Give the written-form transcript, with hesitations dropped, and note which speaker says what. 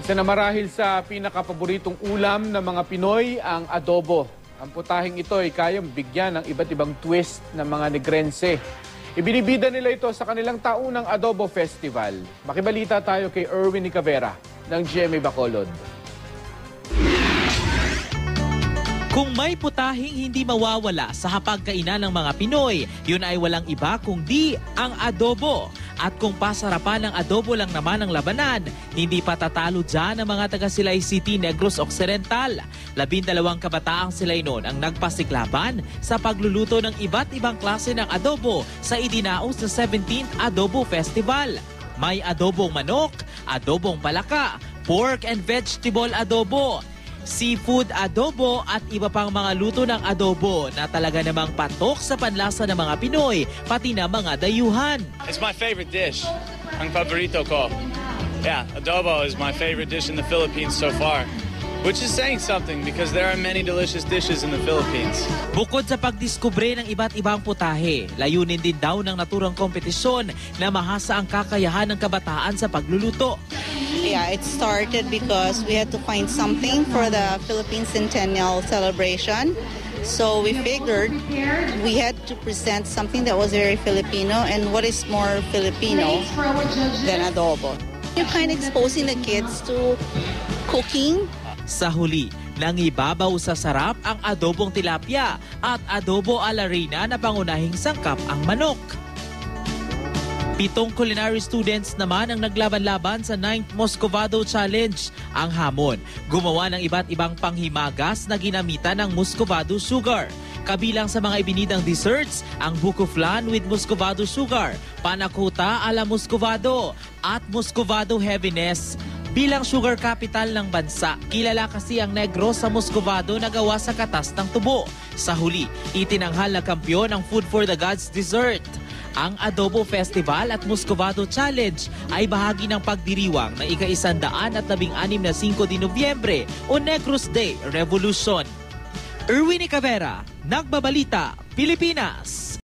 Speaker 1: Isa na marahil sa pinakapaboritong ulam ng mga Pinoy ang adobo. Ang putahing ito ay kayang bigyan ng iba't ibang twist ng mga Negrense. Ibinibida nila ito sa kanilang taunang Adobo Festival. Makibalita tayo kay Erwin Nicavera ng GMA Bacolod.
Speaker 2: Kung may putahing hindi mawawala sa hapagkainan ng mga Pinoy, yun ay walang iba kundi ang adobo. At kung pasarapan ng adobo lang naman ang labanan, hindi patatalo dyan ang mga taga-Silay City, Negros Occidental. 12 kabataang Silay noon ang nagpasiklaban sa pagluluto ng iba't ibang klase ng adobo sa idinaos na 17th Adobo Festival. May adobong manok, adobong palaka, pork and vegetable adobo, seafood adobo at iba pang mga luto ng adobo na talaga namang patok sa panlasa ng mga Pinoy, pati na mga dayuhan.
Speaker 3: It's my favorite dish. Ang paborito ko. Yeah, adobo is my favorite dish in the Philippines so far. Which is saying something because there are many delicious dishes in the Philippines.
Speaker 2: Bukod sa pagdiskubre ng iba't ibang putahe, layunin din daw ng naturang kompetisyon na mahasa ang kakayahan ng kabataan sa pagluluto.
Speaker 4: Yeah, it started because we had to find something for the Philippine Centennial celebration. So we figured we had to present something that was very Filipino, and what is more Filipino than adobo. You're kind of exposing the kids to cooking.
Speaker 2: Sa huli, nangibabaw sa sarap ang adobong tilapia at adobo a la reina na pangunahing sangkap ang manok. 7 culinary students naman ang naglaban-laban sa 9th Muscovado Challenge. Ang hamon, gumawa ng iba't ibang panghimagas na ginamitan ng Muscovado sugar. Kabilang sa mga ibinidang desserts, ang buko flan with Muscovado sugar, panakota a la Muscovado, at Muscovado heaviness. Bilang sugar capital ng bansa, kilala kasi ang Negros sa Muscovado na gawa sa katas ng tubo. Sa huli, itinanghal na kampyon ang Food for the Gods dessert. Ang Adobo Festival at Muscovado Challenge ay bahagi ng pagdiriwang ng ika-116 na 5 de Nobyembre o Negros Day Revolution. Erwin Nicavera, Nagbabalita, Pilipinas.